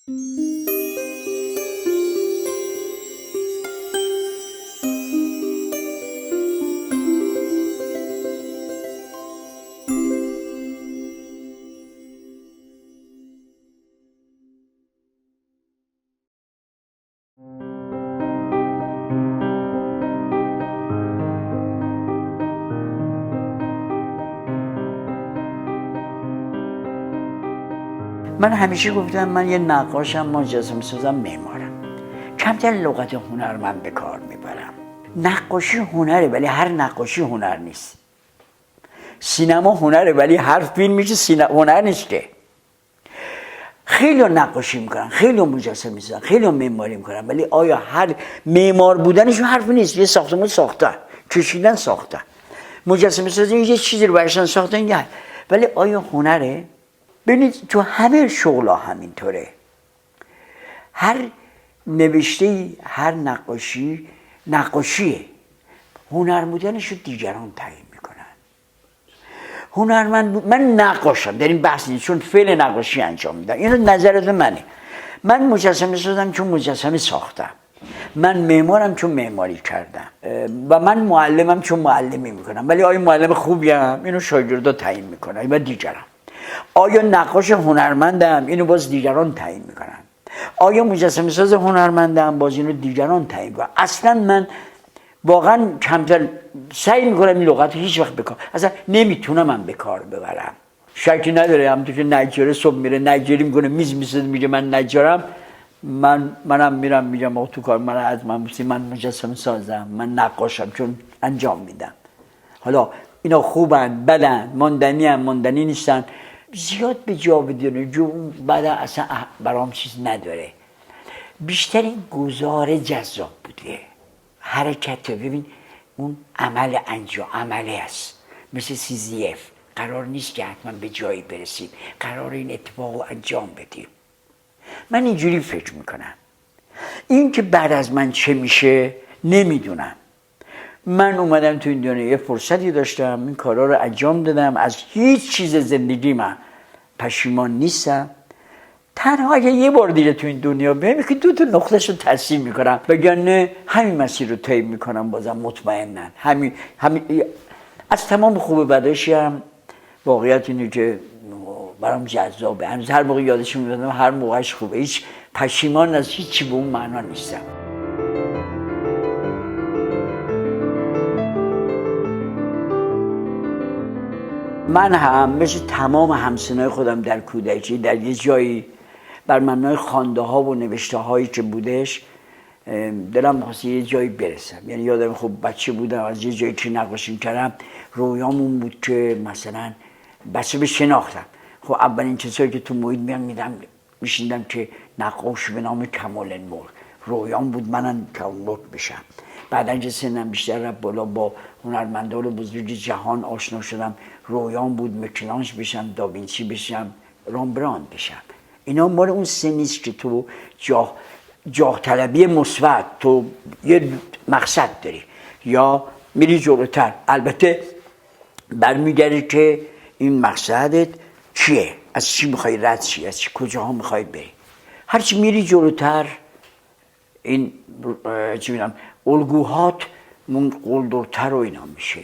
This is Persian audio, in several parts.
من همیشه گفتم من یه نقاشم، مجسمه سازم، معمارم. کمتر لغت هنرمند به کار میبرم. نقاشی هنره ولی هر نقاشی هنر نیست. سینما هنره ولی هر فیلمش هنر نیست که. خیلی نقاشی میکنن، خیلی مجسمه میسازن، خیلی معماری میکنن، ولی آیا هر معمار بودنشون حرفی نیست. یه ساختمان ساختن، کشیدن ساختن. مجسمه سازی یه چیزی رو برشتن ساختن یه، ولی آیا هنره؟ ببینید تو همه شغلا همینطوره. هر نوشته، هر نقاشی نقاشیه. هنر بودنش رو دیگران تعیین میکنن. هنرمند من نقاشم، در این بحث نیست، چون فعل نقاشی انجام میدم. اینو نظرت منه. من مجسمه سازم چون مجسمه ساختم. من معمارم چون معماری کردم و من معلمم چون معلمی میکنم. ولی آیا معلم خوبیم؟ اینو شاگردا تعیین میکنن و دیگران. آیا نقاش هنرمندم؟ اینو باز دیگران تعیین میکنن. آیا مجسمه ساز هنرمندم؟ باز اینو دیگران تعیین میکنن. اصلا من واقعا کمتر سعی میکنم این لغت هیچ وقت بکار، اصلا نمیتونم من به کار ببرم. شکی نداره همونطور که نجاره صبح میره نجاری میکنه، میز میسازه میگه من نجارم، منم میرم میگم آقا تو کار من مجسمه سازم، من نقاشم چون انجام میدم. حالا اینا خوبن بدن، ماندنی نیستن، زیاد به جا بدونه جو بعد اصلا برام چیز نداره. بیشتر این گزاره جذاب بوده، حرکت. ببین اون عمل انجام عمله است، مثل سیزیف. قرار نیست که حتما به جایی برسیم، قرار این اتفاق رو انجام بدیم. من اینجوری فکر میکنم. این که بعد از من چه میشه نمیدونم. من اومدم تو این دنیا، یه فرصتی داشتم، این کارا رو انجام دادم. از هیچ چیز زندگی من پشیمان نیستم. تنها اگه یه بار دیگه تو این دنیا بیام که دو تا نقطه‌اش رو تصحیح میکنم، وگرنه همین مسیر رو طی میکنم بازم مطمئنا. همین از تمام خوب بداشی هم واقعیت اینه که برام جذابه. هنوز هر موقع یادش میادم هر موقعش خوبه. هیچ پشیمان از هیچی به اون معنا نیستم. من هم مثل تمام همسنای خودم در کودکی در یه جایی بر مبنای خوانده ها و نوشته هایی که بودش دلم می‌خواست یه جایی برسم. یعنی یادم خب بچه بودم از یه جایی که نقاشی کردم، رویامون بود که مثلا بچه به شناختم. خب اولین چیزایی که تو محیط میشیندم که نقاش به نام کمال الملک. رویام بود منم کمال الملک بشم. بعدن که سنم بیشتر رفت بالا، با هنرمندان بزرگ جهان آشنا شدم. رویام بود میکلانژ بشم، داوینچی بشم، رامبراند بشم. اینا مال اون سنیست که تو جاه طلبی مثبت، تو یه مقصد داری یا میری جلوتر. البته برمیگردی که این مقصدت چیه، از چی میخوای رد شی، از کجاها میخوای بری. هرچی میری جلوتر این چی میدونم الگوهات قلدرتر و اینا میشه.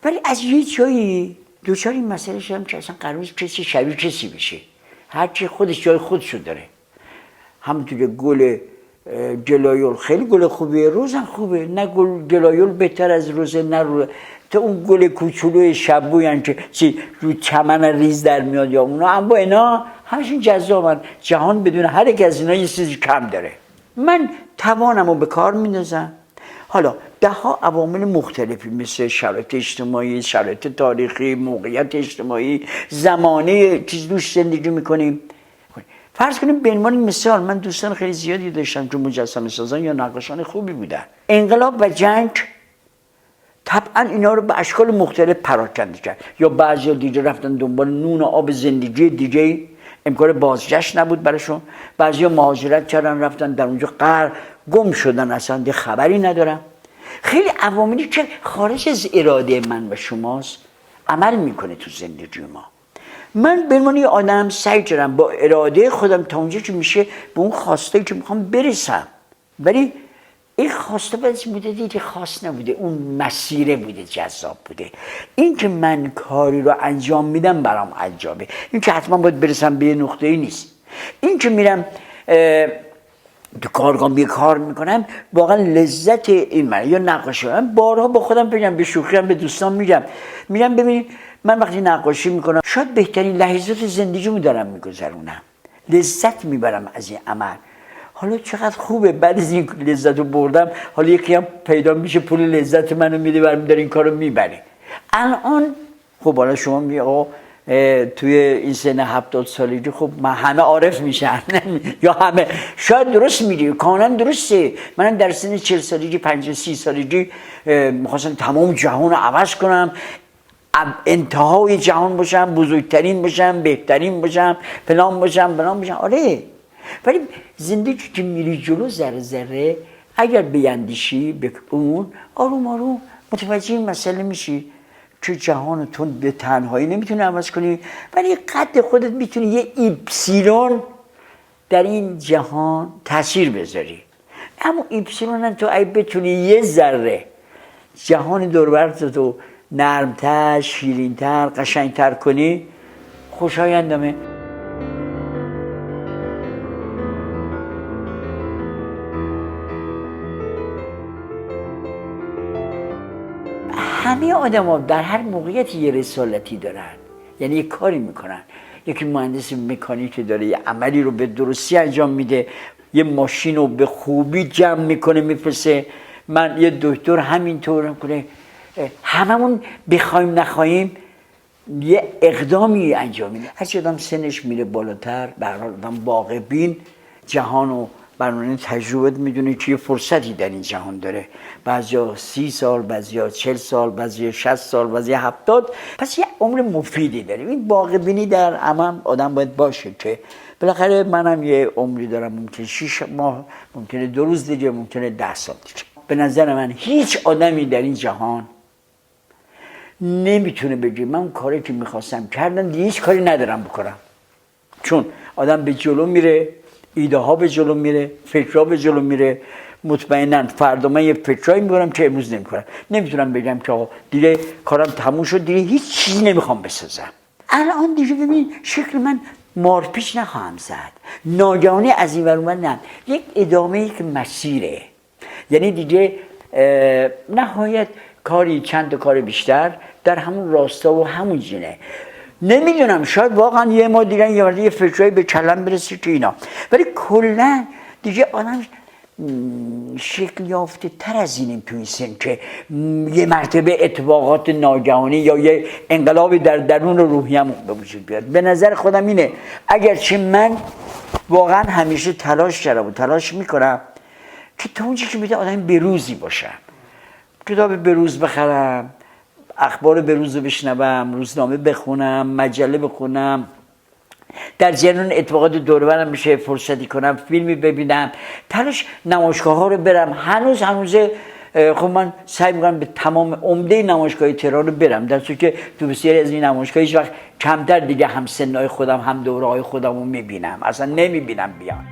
ولی از یه جایی دوچار این مسئله شدم که اصلا قرار نیست کسی شبیه کسی بشه. هرچی خودش جای خودشو داره. همونطور که گل گلایول خیلی گل خوبیه، روزن خوبه، نه گل گلایول بهتر از روزه، نه تا اون گل کوچولوی شبویان که رو چمن ریز در میاد یا اونا، اما اینا همشون جذابن. جهان بدون هر یک از اینا یه چیزی کم داره. من توانمو به کار میندازم. حالا ده ها عوامل مختلفی مثل شرایط اجتماعی، شرایط تاریخی، موقعیت اجتماعی، زمانه چیز دوست زندگی میکنیم. فرض کنیم به عنوان مثال من دوستان خیلی زیادی داشتم که مجسمه سازان یا نقاشان خوبی بودن. انقلاب و جنگ طبعا اینا رو به اشکال مختلف پراکنده کرد. یا بعضی دیگه رفتن دنبال نون و آب زندگی دیگه، امکان بازگشت نبود براشون. بعضی مهاجرت کردن رفتن در اونجا گم شدن، اصلا یه خبری ندارن. خیلی عواملی که خارج از اراده من و شماست عمل میکنه تو زندگی ما. من به عنوان یه آدم سعی کردم با اراده خودم تا اونجا که میشه به اون خواسته که میخوام برسم، ولی این خواسته باید بوده دیگه، خاص نبوده، اون مسیره بوده، جذاب بوده. این که من کاری رو انجام میدم برام عجابه، این که حتما باید برسم به یه نقطه‌ای نیست. این که میرم تو کارگاه یه کار میکنم واقعا لذت این من. یا نقاشی من بارها با خودم بگم، به شوخی هم به دوستان میگم ببینید من وقتی نقاشی میکنم شاید بهترین لحظات زندگیمو دارم میگذرونم، لذت میبرم از این عمل. حالا چقدر خوبه بعد از این لذت رو بردم، حالا یکی هم پیدا میشه پول لذت منو میده برمی داره این کارو میبره. الان خب حالا شما میگی آقا توی این سن 70 سالگی خب من همه عارف میشن یا همه، شاید درست میگی، کاملا درسته. منم در سن 40 سالگی 50 30 سالگی میخواستم تمام جهان رو عوض کنم، انتهای جهان باشم، بزرگترین باشم، بهترین باشم، فلان باشم. آره، ولی زندگی که میری جلو ذره ذره اگر بیندیشی به اون، آروم آروم متوجه این مسئله میشی که جهان تو به تنهایی نمیتونی عوض کنی، ولی قد خودت میتونی یه ایپسیلون در این جهان تاثیر بذاری. اما ایپسیلون هم تو اگه بتونی یه ذره جهان دور برت تو نرمتر، شیرینتر، قشنگتر کنی، خوشایندمه. همه آدم ها در هر موقعیت یه رسالتی دارن، یعنی یه کاری میکنن. یکی مهندس مکانیک داره یه عملی رو به درستی انجام میده، یه ماشین رو به خوبی جمع میکنه میفرسته. من یه دکتر همینطور میکنه. هممون بخوایم نخواهیم یه اقدامی انجام میده. هرچی آدم سنش میره بالاتر، به هر حال آدم واقع بین جهان رو برنامه تجربه میدونه که یه فرصتی در این جهان داره. بعضیا 30 سال، بعضیا 40 سال، بعضیا 60 سال، بعضیا 70. پس یه عمر مفیدی داره. این واقع بینی در عمم آدم باید باشه که بالاخره منم یه عمری دارم، ممکنه 6 ماه، ممکنه 2 روز دیگه، ممکنه 10 سال دیگه. به نظر من هیچ آدمی در این جهان نمیتونه بگه من اون کاری که میخواستم کردم دیگه هیچ کاری ندارم بکنم. چون آدم به جلو میره، ایده ها به جلو میره، فکرها به جلو میره. مطمئناً فردا من یه فکرایی میکنم که امروز نمیکنم. نمیتونم بگم که آقا دیگه کارم تموم شد، دیگه هیچ چیزی نمیخوام بسازم. الان دیگه ببین شکل من مارپیچ نخواهم زد، ناگهانی از این ور اون ور، نه، یک ادامه، یک مسیره. یعنی دیگه نهایت کاری، چند تا کار بیشتر در همون راستا و همون جنه. نمیدونم شاید واقعا یه ما دیگه یه فکرایی به کلم برسه که اینا، ولی کلا دیگه آدم شکل یافته تر از اینیم تو این سن که یه مرتبه اتفاقات ناگهانی یا یه انقلابی در درون روحیم به وجود بیاد. به نظر خودم اینه، اگرچه من واقعا همیشه تلاش کردم و تلاش میکنم که تا اونجا که میده آدم بروزی باشم، کتاب بروز بخرم، اخبار بروز رو بشنوم، روزنامه بخونم، مجله بخونم، در جریان اتفاقات دور و برم میشه فرصتی کنم، فیلمی ببینم، تلاش نمایشگاه ها رو برم. هنوز خب من سعی میکنم به تمام عمده نمایشگاه تهران رو برم، در صورتی که تو بسیاری از این نمایشگاه هیچ وقت کمتر دیگه هم سنای خودم هم دوره‌های خودم رو میبینم، اصلا نمیبینم بیان.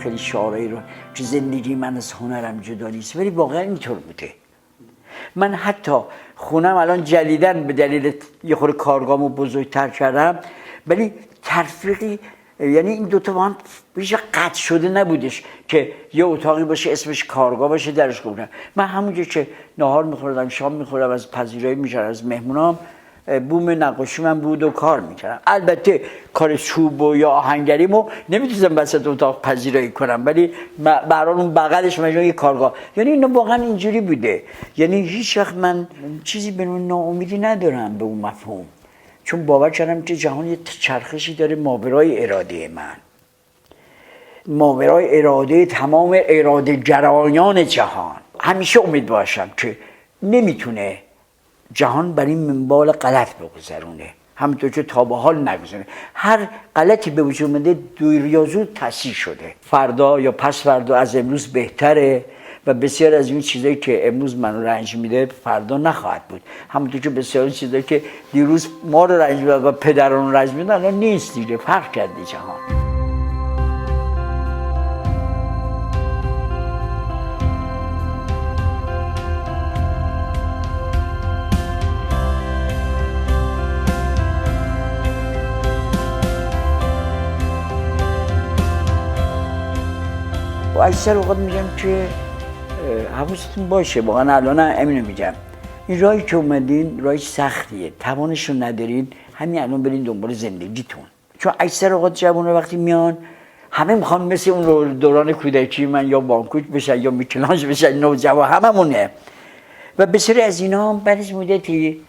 خیلی شعارهایی رو که زندگی من از هنرم جدا نیست، ولی واقعا اینطور بوده. من حتی خونم الان جدیدن به دلیل یه خورده کارگاهمو بزرگتر کردم، ولی تفریقی، یعنی این دوتا با هم هیچ قطع شده نبودش که یه اتاقی باشه اسمش کارگاه باشه درش کنم. من همونجا که نهار میخوردم، شام میخوردم، از پذیرایی میشدم از مهمونام، بوم نقاشی من بود و کار میکردم. البته کار چوب و یا آهنگریمو نمیتونم وسط اتاق پذیرایی کنم، ولی برای اون بغلش مجموعه یه کارگاه. یعنی اینا واقعا اینجوری بوده. یعنی هیچ وقت من چیزی به اون ناامیدی ندارم به اون مفهوم، چون باور کردم که جهان یه چرخشی داره ماورای اراده من، ماورای اراده تمام اراده گرایان جهان. همیشه امید باشم که نمیتونه جهان بر این منوال غلط بگذرونه. همونطور که تا به حال نگذاره. هر غلطی به وجود اومده دیر یا زود تصحیح شده. فردا یا پس فردا از امروز بهتره و بسیار از این چیزایی که امروز منو رنج میده فردا نخواهد بود. همونطور که بسیار از چیزایی که دیروز ما رو رنج میده و پدران رو رنج میده الان نیست دیگه. فرق کرده جهان. و اکثر اوقات میگم که حواستون باشه، واقعا الان همینو میگم، این راهی که اومدین راهی سختیه، توانش رو ندارین، همین الان برین دنبال زندگیتون. چون اکثر اوقات جوونا وقتی میان همه میخوان مثل اون دوران کودکی من یا بانکوک بشن یا میکلانج بشن، نوجوان هممونه. و بسیاری از اینا هم بعد از مدتی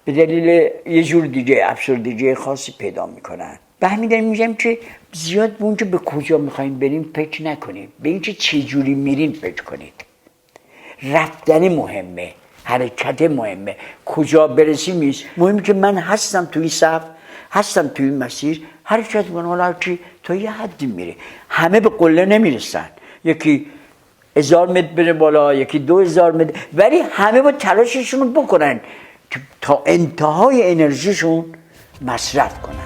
به دلیل یه جور دیگه افسردگی خاصی پیدا میکنن. به همین دلیل میگم که زیاد به اونجا به کجا میخوایم بریم فکر نکنیم، به اینکه چه جوری میرین فکر کنید. رفتن مهمه، حرکت مهمه، کجا برسیم نیست. مهمه که من هستم توی صف، هستم توی مسیر، حرکت کنم. حالا که تا یه حدی میره، همه به قله نمیرسن، یکی 1000 متر بره بالا، یکی 2000 متر، ولی همه با تلاششون رو بکنن که تا انتهای انرژیشون مصرف کنن.